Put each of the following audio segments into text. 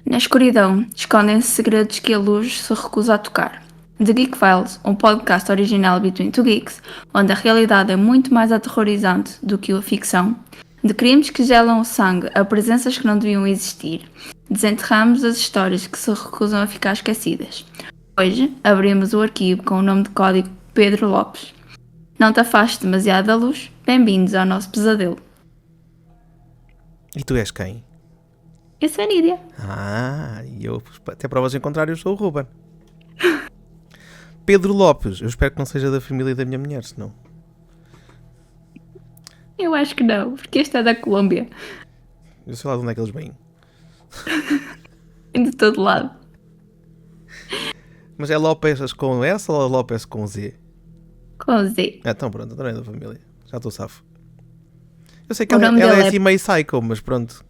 Na escuridão, escondem-se segredos que a luz se recusa a tocar. The Geek Files, um podcast original Between Two Geeks, onde a realidade é muito mais aterrorizante do que a ficção, de crimes que gelam o sangue a presenças que não deviam existir, desenterramos as histórias que se recusam a ficar esquecidas. Hoje, abrimos o arquivo com o nome de código Pedro Lopes. Não te afastes demasiado da luz, bem-vindos ao nosso pesadelo. E tu és quem? Eu sou a Nídia. E eu, até provas em contrário, eu sou o Ruben. Pedro Lopes, eu espero que não seja da família da minha mulher, senão. Eu acho que não, porque este é da Colômbia. Eu sei lá de onde é que eles vêm. De todo lado. Mas é Lopes com S ou Lopes com Z? Com Z. Então pronto, não é da família. Já estou safo. Eu sei que O ela nome é dele assim meio psycho, mas pronto.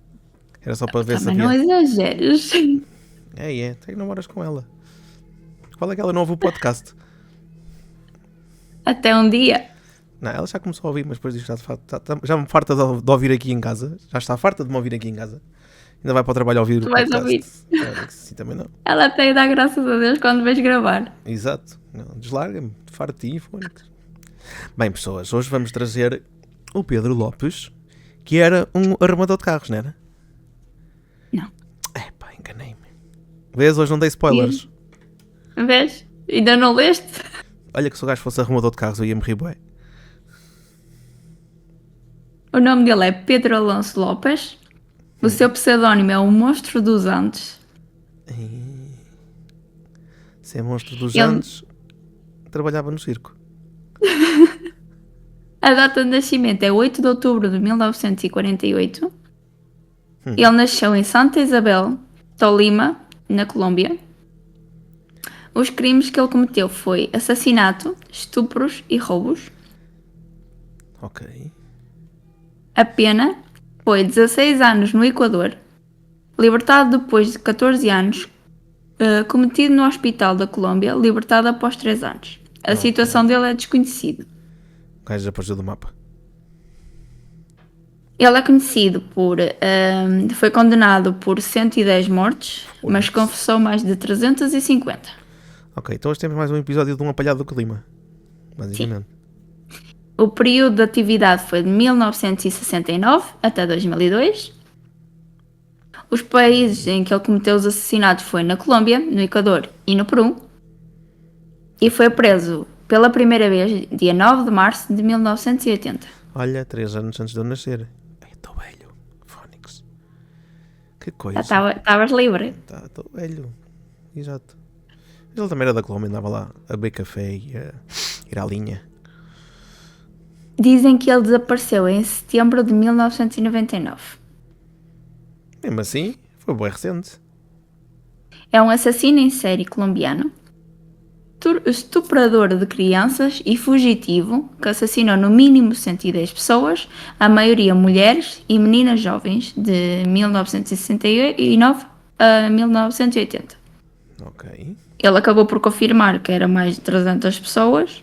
Era só para ver se Também não havia. exageres. Tem que namoras com ela. Qual é que ela não ouve o podcast? Até um dia. Não, ela já começou a ouvir, mas depois disto já me farta de ouvir aqui em casa. Já está farta de me ouvir aqui em casa. Ainda vai para o trabalho ouvir Tu o vais podcast. Sim, também não. Ela até dá graças a Deus quando vais gravar. Exato. Não, deslarga-me. Farto de ti, Fónix. Bem, pessoas, hoje vamos trazer o Pedro Lopes, que era um arrumador de carros, não era? Não. Pá, enganei-me. Vês, hoje não dei spoilers. Vês? Ainda não leste? Olha que se o gajo fosse arrumador de carros eu ia-me rir bué. O nome dele é Pedro Alonso Lopes. O seu pseudónimo é o Monstro dos Andes. Se é monstro dos Ele- Andes, trabalhava no circo. A data de nascimento é 8 de outubro de 1948. Ele nasceu em Santa Isabel, Tolima, na Colômbia. Os crimes que ele cometeu foi assassinato, estupros e roubos. Ok. A pena foi 16 anos no Equador, libertado depois de 14 anos, cometido no Hospital da Colômbia, libertado após 3 anos. A situação dele é desconhecida. O gajo desapareceu do mapa. Ele é conhecido por... foi condenado por 110 mortes, mas confessou mais de 350. Ok, então hoje temos mais um episódio de Um Apalhado do Clima. Basicamente. O período de atividade foi de 1969 até 2002. Os países em que ele cometeu os assassinatos foi na Colômbia, no Equador e no Peru. E foi preso pela primeira vez dia 9 de março de 1980. Olha, 3 anos antes de eu nascer. Estou velho. Fónix. Que coisa. Estavas livre. Estou velho. Exato. Ele também era da Colômbia, andava lá a beber café e a ir à linha. Dizem que ele desapareceu em setembro de 1999. Mesmo assim, foi bem recente. É um assassino em série colombiano, estuprador de crianças e fugitivo que assassinou no mínimo 110 pessoas, a maioria mulheres e meninas jovens, de 1969 a 1980. Ok. Ele acabou por confirmar que era mais de 300 pessoas.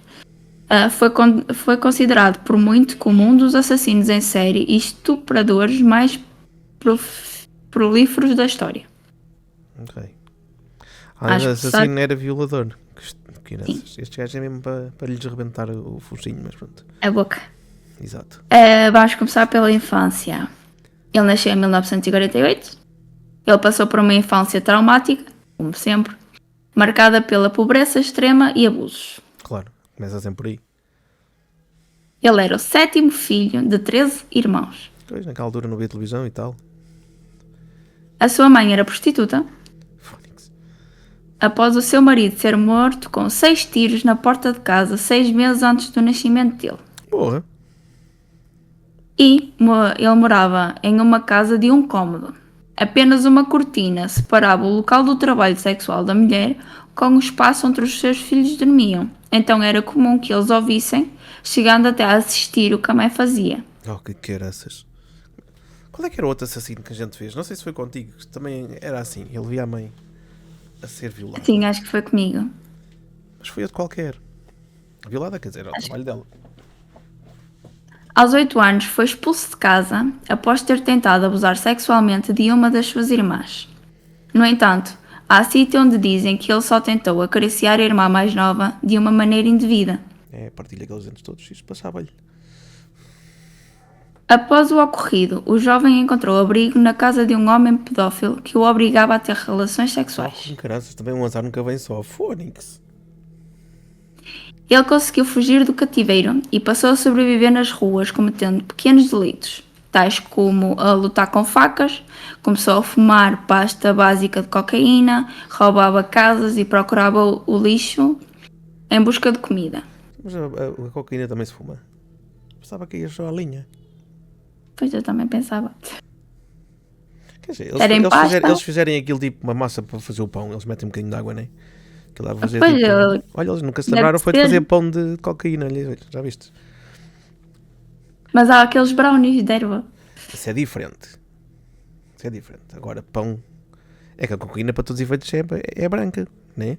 Foi considerado por muito como um dos assassinos em série e estupradores mais prolíferos da história. Ok. Acho que Assassino era violador. Este gajo é mesmo para lhes rebentar o focinho, mas pronto. A boca. Exato. Vamos começar pela infância. Ele nasceu em 1948. Ele passou por uma infância traumática, como sempre, marcada pela pobreza extrema e abusos. Claro, começa sempre por aí. Ele era o 7º filho de 13 irmãos. Pois, naquela altura não via televisão e tal. A sua mãe era prostituta, Fónix. após o seu marido ser morto com 6 tiros na porta de casa 6 meses antes do nascimento dele. Boa. E ele morava em uma casa de um cômodo. Apenas uma cortina separava o local do trabalho sexual da mulher com o espaço onde os seus filhos dormiam. Então era comum que eles ouvissem, chegando até a assistir o que a mãe fazia. Oh, que caraças. Qual é que era o outro assassino que a gente fez? Não sei se foi contigo. Também era assim. Ele via a mãe a ser violada. Sim, acho que foi comigo. Mas foi outro qualquer. Violada, quer dizer, era o trabalho dela. Aos 8 anos foi expulso de casa após ter tentado abusar sexualmente de uma das suas irmãs. No entanto, há sítio onde dizem que ele só tentou acariciar a irmã mais nova de uma maneira indevida. Partilha aqueles dentes todos, isto passava-lhe. Após o ocorrido, o jovem encontrou abrigo na casa de um homem pedófilo que o obrigava a ter relações sexuais. Com caraças, também um azar nunca vem só. Fónix. Ele conseguiu fugir do cativeiro e passou a sobreviver nas ruas cometendo pequenos delitos, tais como a lutar com facas, começou a fumar pasta básica de cocaína, roubava casas e procurava o lixo em busca de comida. Mas a cocaína também se fuma. Pensava que ia só a linha. Pois eu também pensava. Quer dizer, Era em pasta. eles fizerem aquilo tipo uma massa para fazer o pão, eles metem um bocadinho de água, não é? Aquilo lá fazer, Pois, olha, eles nunca se lembraram foi de fazer pão de cocaína, já viste? Mas há aqueles brownies de erva. Isso é diferente. Agora, pão... É que a cocaína, para todos os efeitos, é branca, não é?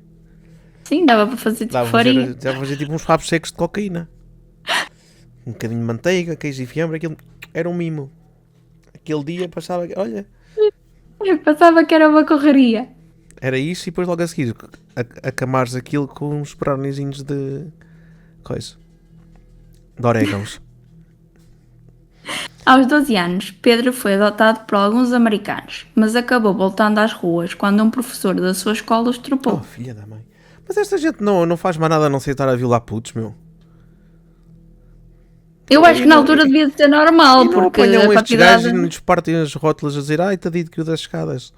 Sim, dava para fazer tipo farinha. Dava para fazer tipo uns rabos secos de cocaína. Um bocadinho de manteiga, queijo e fiambre, aquilo era um mimo. Aquele dia passava... Olha... Eu pensava que era uma correria. Era isso e depois logo a seguir acamares aquilo com uns browniezinhos de... coisa. De orégãos. Aos 12 anos, Pedro foi adotado por alguns americanos, mas acabou voltando às ruas quando um professor da sua escola o estrupou. Oh, filha da mãe. Mas esta gente não faz mais nada a não ser estar a violar putos, meu. Eu acho que na altura devia ser normal, porque apanham a estes quantidade... gajos e nos partem as rótulas a dizer ai, tadinho que o das escadas.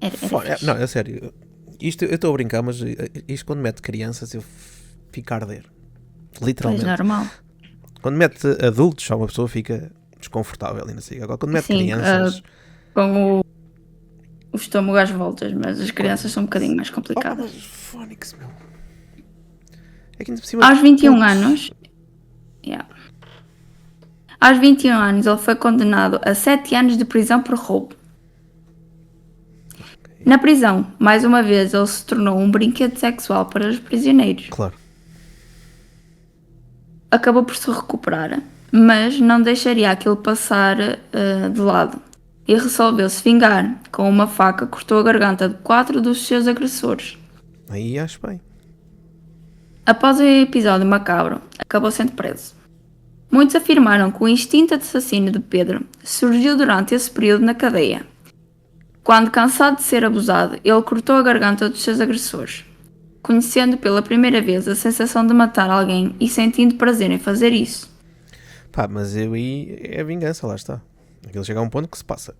Era fixe. Não, é sério. Isto eu estou a brincar, mas isto quando mete crianças eu fico a arder. Literalmente. Pois, normal. Quando mete adultos, só uma pessoa fica desconfortável e não sei. Agora quando mete crianças... com o estômago às voltas, mas as crianças são um bocadinho mais complicadas. Mas Fónix, meu. É que ainda por cima Aos 21 anos... Yeah. Aos 21 anos ele foi condenado a 7 anos de prisão por roubo. Na prisão, mais uma vez, ele se tornou um brinquedo sexual para os prisioneiros. Claro. Acabou por se recuperar, mas não deixaria aquilo passar de lado. E resolveu se vingar. Com uma faca, cortou a garganta de 4 dos seus agressores. Aí acho bem. Após o episódio macabro, acabou sendo preso. Muitos afirmaram que o instinto de assassino de Pedro surgiu durante esse período na cadeia. Quando, cansado de ser abusado, ele cortou a garganta dos seus agressores, conhecendo pela primeira vez a sensação de matar alguém e sentindo prazer em fazer isso. Pá, mas aí é vingança, lá está. Aquilo chega a um ponto que se passa.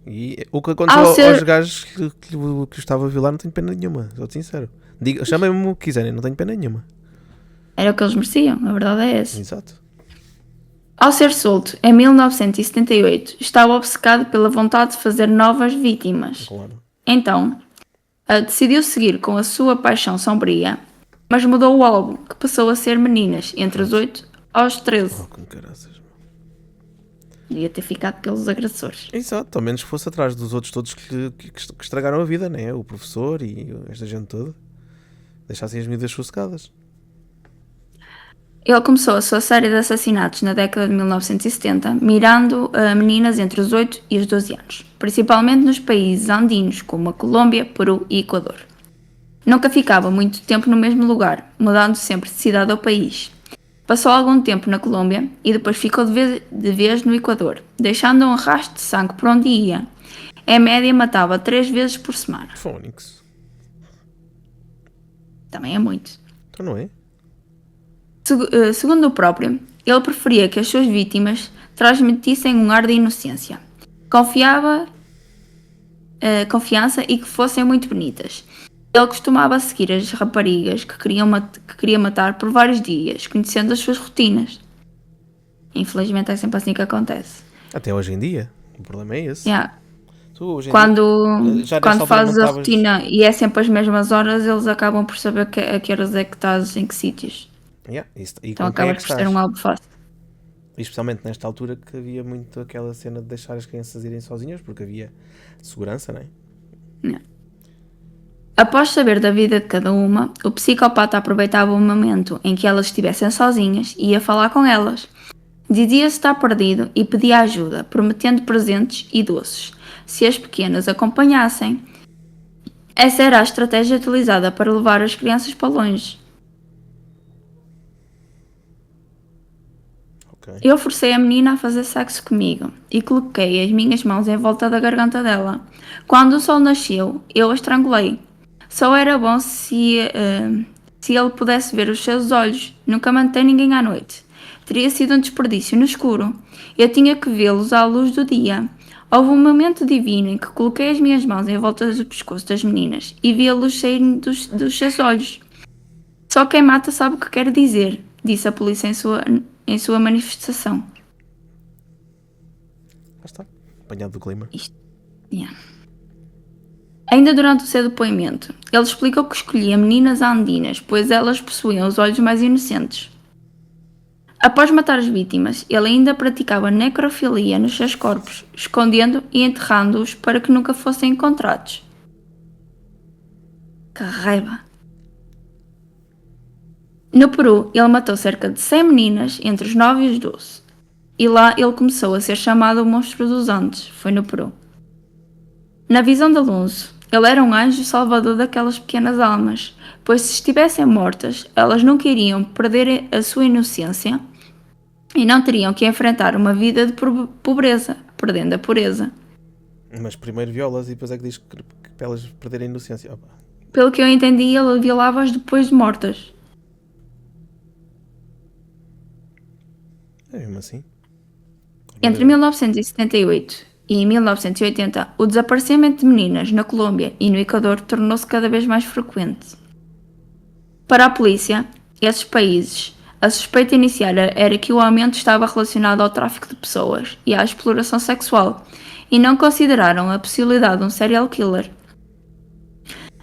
E o que aconteceu aos gajos que eu estava a violar não tenho pena nenhuma, sou sincero. Chamem-me o que quiserem, não tenho pena nenhuma. Era o que eles mereciam, a verdade é essa. Exato. Ao ser solto, em 1978, estava obcecado pela vontade de fazer novas vítimas. Claro. Então, decidiu seguir com a sua paixão sombria, mas mudou o alvo, que passou a ser meninas, entre os 8 aos 13. Oh, com caraças. Devia ter ficado pelos agressores. Exato, ao menos que fosse atrás dos outros todos que estragaram a vida, né? O professor e esta gente toda. Deixassem as medidas sossegadas. Ele começou a sua série de assassinatos na década de 1970, mirando a meninas entre os 8 e os 12 anos, principalmente nos países andinos como a Colômbia, Peru e Equador. Nunca ficava muito tempo no mesmo lugar, mudando sempre de cidade ao país. Passou algum tempo na Colômbia e depois ficou de vez no Equador, deixando um rastro de sangue por onde ia. Em média, matava 3 vezes por semana. Fónix. Também é muito. Então não é? Segundo o próprio, ele preferia que as suas vítimas transmitissem um ar de inocência, confiança e que fossem muito bonitas. Ele costumava seguir as raparigas que queria matar por vários dias, conhecendo as suas rotinas. Infelizmente é sempre assim que acontece. Até hoje em dia. O problema é esse. Yeah. Quando fazes a rotina e é sempre as mesmas horas, eles acabam por saber a que horas é que estás em que sítios. Yeah. Então acaba por ser um algo fácil. Especialmente nesta altura que havia muito aquela cena de deixar as crianças irem sozinhas, porque havia segurança, não é? Yeah. Após saber da vida de cada uma, o psicopata aproveitava o momento em que elas estivessem sozinhas e ia falar com elas, Dizia-se estar perdido e pedia ajuda, prometendo presentes e doces, se as pequenas acompanhassem. Essa era a estratégia utilizada para levar as crianças para longe. Ok. Eu forcei a menina a fazer sexo comigo e coloquei as minhas mãos em volta da garganta dela. Quando o sol nasceu, eu a estrangulei. Só era bom se ele pudesse ver os seus olhos. Nunca mantei ninguém à noite. Teria sido um desperdício no escuro. Eu tinha que vê-los à luz do dia. Houve um momento divino em que coloquei as minhas mãos em volta do pescoço das meninas e vi a luz sair dos seus olhos. Só quem mata sabe o que quer dizer, disse a polícia em sua manifestação. Lá está. Apanhado do clima. Yeah. Ainda durante o seu depoimento, ele explicou que escolhia meninas andinas, pois elas possuíam os olhos mais inocentes. Após matar as vítimas, ele ainda praticava necrofilia nos seus corpos, escondendo e enterrando-os para que nunca fossem encontrados. Que raiva! No Peru, ele matou cerca de 100 meninas entre os 9 e os 12. E lá ele começou a ser chamado o Monstro dos Andes, foi no Peru. Na visão de Alonso, ele era um anjo salvador daquelas pequenas almas, pois se estivessem mortas, elas nunca iriam perder a sua inocência e não teriam que enfrentar uma vida de pobreza, perdendo a pureza. Mas primeiro violas e depois é que diz que para elas perderem a inocência. Opa. Pelo que eu entendi, ele violava-as depois de mortas. É mesmo assim? Entre 1978 e 1980, o desaparecimento de meninas na Colômbia e no Equador tornou-se cada vez mais frequente. Para a polícia, esses países, a suspeita inicial era que o aumento estava relacionado ao tráfico de pessoas e à exploração sexual, e não consideraram a possibilidade de um serial killer.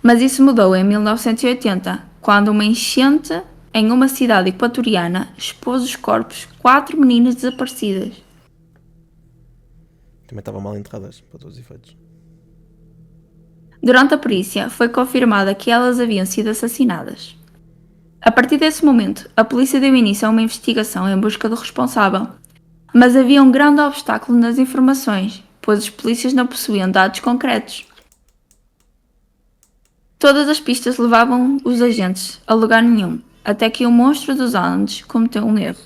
Mas isso mudou em 1980, quando uma enchente em uma cidade equatoriana expôs os corpos de 4 meninas desaparecidas. Também estavam mal enterradas, para todos os efeitos. Durante a perícia, foi confirmada que elas haviam sido assassinadas. A partir desse momento, a polícia deu início a uma investigação em busca do responsável, mas havia um grande obstáculo nas informações, pois os polícias não possuíam dados concretos. Todas as pistas levavam os agentes a lugar nenhum, até que o Monstro dos Andes cometeu um erro.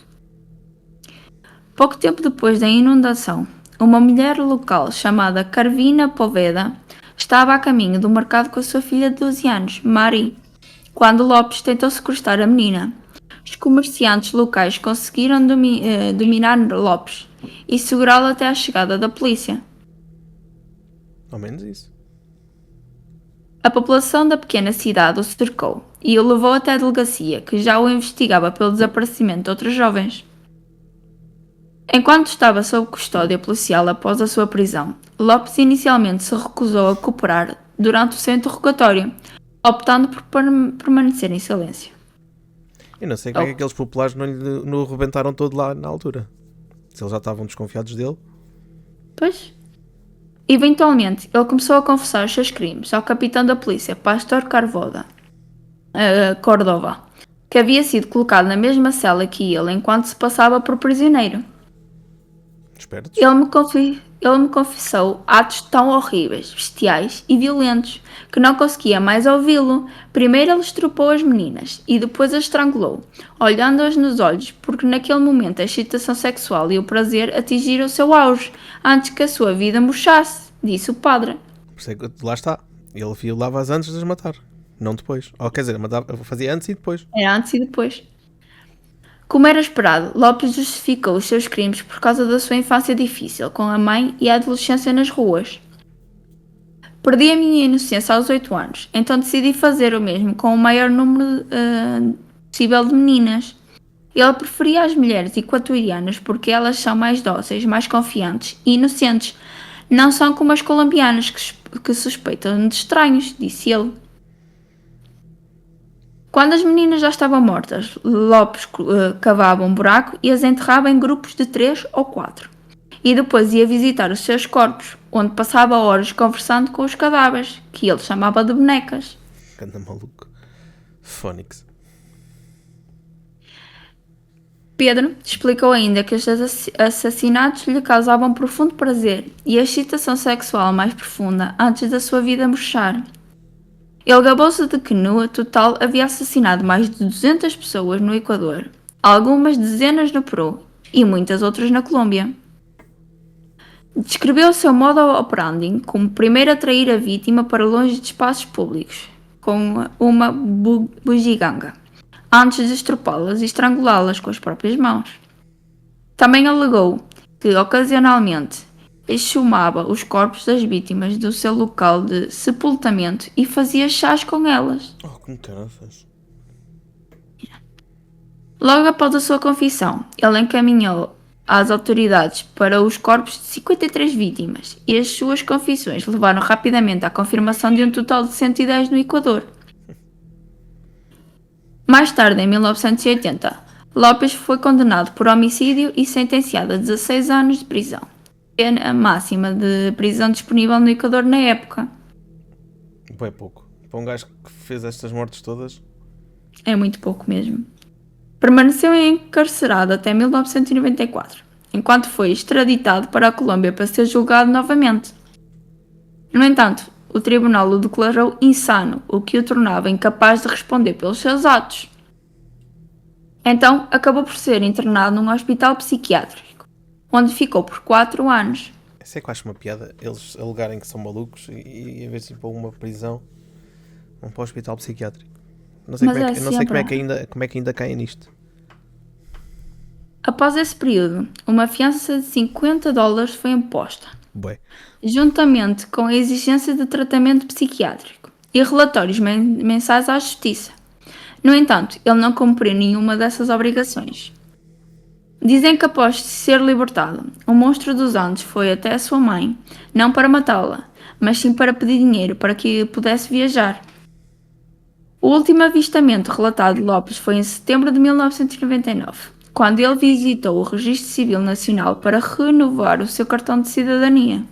Pouco tempo depois da inundação, uma mulher local chamada Carvina Poveda estava a caminho do mercado com a sua filha de 12 anos, Mari, quando Lopes tentou sequestrar a menina. Os comerciantes locais conseguiram dominar Lopes e segurá-lo até à chegada da polícia. Ao menos isso. A população da pequena cidade o cercou e o levou até a delegacia, que já o investigava pelo desaparecimento de outros jovens. Enquanto estava sob custódia policial após a sua prisão, Lopes inicialmente se recusou a cooperar durante o seu interrogatório, optando por permanecer em silêncio. Eu não sei como é que aqueles populares não o rebentaram todo lá na altura. Se eles já estavam desconfiados dele. Pois. Eventualmente, ele começou a confessar os seus crimes ao capitão da polícia, Pastor Cordova, que havia sido colocado na mesma cela que ele enquanto se passava por prisioneiro. Espertos. Ele me confessou atos tão horríveis, bestiais e violentos que não conseguia mais ouvi-lo. Primeiro ele estrupou as meninas e depois as estrangulou, olhando-as nos olhos, porque naquele momento a excitação sexual e o prazer atingiram o seu auge, antes que a sua vida murchasse, disse o padre. Lá está. Ele violava-as antes de as matar, não depois. Ou quer dizer, fazia antes e depois. Era antes e depois. Como era esperado, Lopes justificou os seus crimes por causa da sua infância difícil, com a mãe e a adolescência nas ruas. Perdi a minha inocência aos 8 anos, então decidi fazer o mesmo com o maior número possível de meninas. Ele preferia as mulheres equatorianas porque elas são mais dóceis, mais confiantes e inocentes. Não são como as colombianas que suspeitam de estranhos, disse ele. Quando as meninas já estavam mortas, Lopes cavava um buraco e as enterrava em grupos de 3 ou 4. E depois ia visitar os seus corpos, onde passava horas conversando com os cadáveres, que ele chamava de bonecas. Anda maluco. Fónix. Pedro explicou ainda que os assassinatos lhe causavam profundo prazer e a excitação sexual mais profunda antes da sua vida murchar. Ele gabou-se de que no total havia assassinado mais de 200 pessoas no Equador, algumas dezenas no Peru e muitas outras na Colômbia. Descreveu o seu modo operandi como primeiro atrair a vítima para longe de espaços públicos, com uma bugiganga, antes de estrupá-las e estrangulá-las com as próprias mãos. Também alegou que, ocasionalmente, exumava os corpos das vítimas do seu local de sepultamento e fazia chás com elas. Oh, como carafas. Logo após a sua confissão, ele encaminhou às autoridades para os corpos de 53 vítimas e as suas confissões levaram rapidamente à confirmação de um total de 110 no Equador. Mais tarde, em 1980, Lopes foi condenado por homicídio e sentenciado a 16 anos de prisão, pena máxima de prisão disponível no Equador na época. É pouco. Para um gajo que fez estas mortes todas... É muito pouco mesmo. Permaneceu encarcerado até 1994, enquanto foi extraditado para a Colômbia para ser julgado novamente. No entanto, o tribunal o declarou insano, o que o tornava incapaz de responder pelos seus atos. Então, acabou por ser internado num hospital psiquiátrico, onde ficou por 4 anos. Isso é que eu acho uma piada, eles alegarem que são malucos e em vez de ir para uma prisão, vão para o hospital psiquiátrico. Não sei, como é que ainda caem nisto. Após esse período, uma fiança de $50 foi imposta, Bué. juntamente com a exigência de tratamento psiquiátrico e relatórios mensais à justiça. No entanto, ele não cumpriu nenhuma dessas obrigações. Dizem que após ser libertado, o monstro dos Andes foi até a sua mãe, não para matá-la, mas sim para pedir dinheiro para que pudesse viajar. O último avistamento relatado de Lopes foi em setembro de 1999, quando ele visitou o Registro Civil Nacional para renovar o seu cartão de cidadania.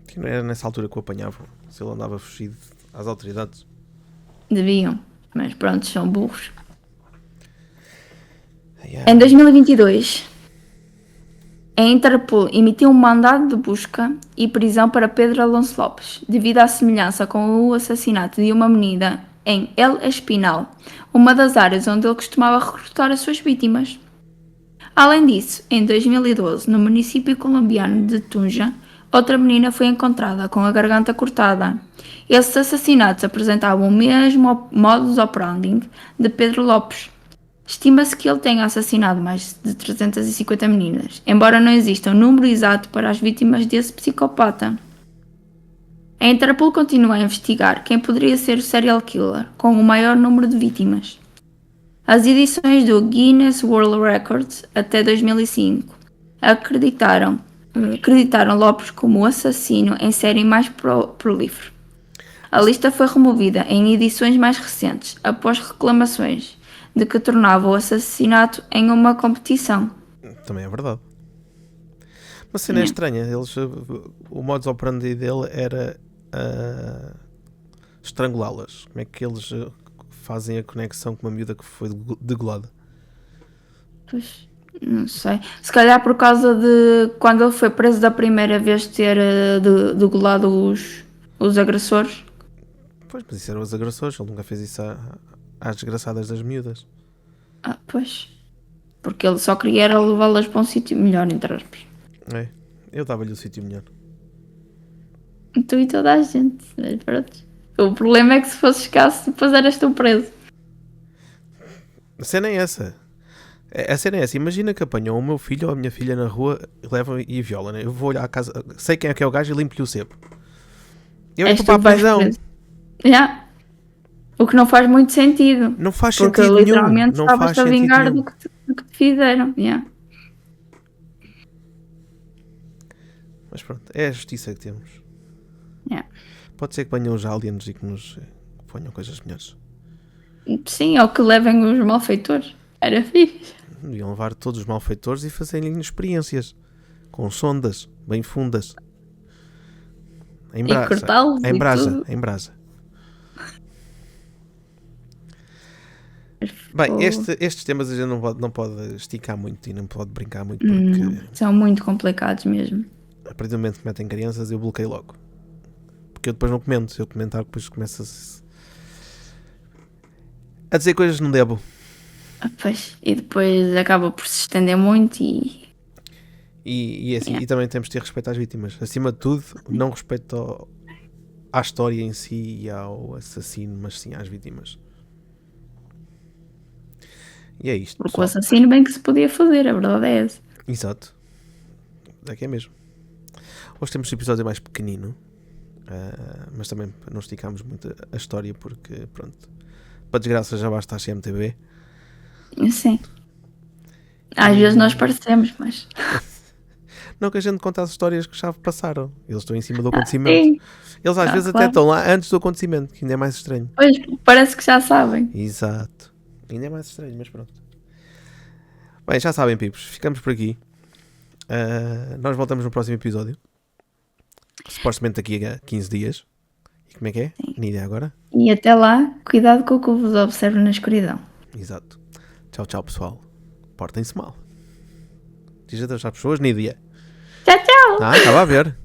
Que não era nessa altura que o apanhavam, se ele andava fugido às autoridades. Deviam, mas pronto, são burros. Em 2022, a Interpol emitiu um mandado de busca e prisão para Pedro Alonso Lopes, devido à semelhança com o assassinato de uma menina em El Espinal, uma das áreas onde ele costumava recrutar as suas vítimas. Além disso, em 2012, no município colombiano de Tunja, outra menina foi encontrada com a garganta cortada. Esses assassinatos apresentavam o mesmo modus operandi de Pedro Lopes. Estima-se que ele tenha assassinado mais de 350 meninas, embora não exista um número exato para as vítimas desse psicopata. A Interpol continua a investigar quem poderia ser o serial killer com o maior número de vítimas. As edições do Guinness World Records até 2005 acreditaram Lopes como o assassino em série mais prolífero. A lista foi removida em edições mais recentes, após reclamações de que tornava o assassinato em uma competição. Também é verdade. Uma cena estranha, o modus operandi dele era estrangulá-las. Como é que eles fazem a conexão com uma miúda que foi degolada? Pois, não sei. Se calhar por causa de quando ele foi preso da primeira vez de ter degolado os agressores. Pois, mas isso eram os agressores, ele nunca fez isso às desgraçadas das miúdas. Pois. Porque ele só queria era levá-las para um sítio melhor, entre aspas. É, eu dava-lhe o sítio melhor. Tu e toda a gente. Mas pronto. O problema é que se fosse escasso, depois eras tu preso. A cena é essa. A cena é essa. Imagina que apanham o meu filho ou a minha filha na rua, levam e violam. Né? Eu vou olhar à casa, sei quem é que é o gajo e limpo-lhe o sebo. Eu entro para a prisão. Yeah. O que não faz muito sentido. Não faz porque sentido literalmente nenhum. estavas a vingar do que te fizeram. Yeah. Mas pronto, é a justiça que temos. Yeah. Pode ser que venham os aliens e que nos ponham coisas melhores. Sim, ou que levem os malfeitores. Era fixe. Deviam levar todos os malfeitores e fazerem experiências com sondas bem fundas. Em brasa. E cortá-los em e brasa. tudo. Em brasa. Perfeito. Bem, estes temas a gente não pode esticar muito e não pode brincar muito porque são muito complicados mesmo. a partir do momento que metem crianças eu bloqueio logo. Porque eu depois não comento. Se eu comentar, depois começa a dizer coisas que não devo. Pois, e depois acaba por se estender muito E assim, e também temos de ter respeito às vítimas. Acima de tudo, não respeito à história em si e ao assassino, mas sim às vítimas. E é isto, porque pessoal. o assassino bem que se podia fazer, a verdade é essa. Exato. É que é mesmo. Hoje temos um episódio mais pequenino, mas também não esticamos muito a história porque, pronto, para desgraça já basta a CMTV. Sim. Às vezes nós parecemos, mas... Não que a gente conta as histórias que já passaram. Eles estão em cima do acontecimento. Sim. Eles às vezes até estão lá antes do acontecimento, que ainda é mais estranho. Pois, parece que já sabem. Exato. Ainda é mais estranho, mas pronto. Bem, já sabem, pipos. Ficamos por aqui. Nós voltamos no próximo episódio. Supostamente daqui a 15 dias. E como é que é? Sim. Nem ideia agora. E até lá, cuidado com o que vos observa na escuridão. Exato. Tchau, tchau, pessoal. Portem-se mal. Diz adeus às pessoas, Nídia. Tchau, tchau! Estava a ver.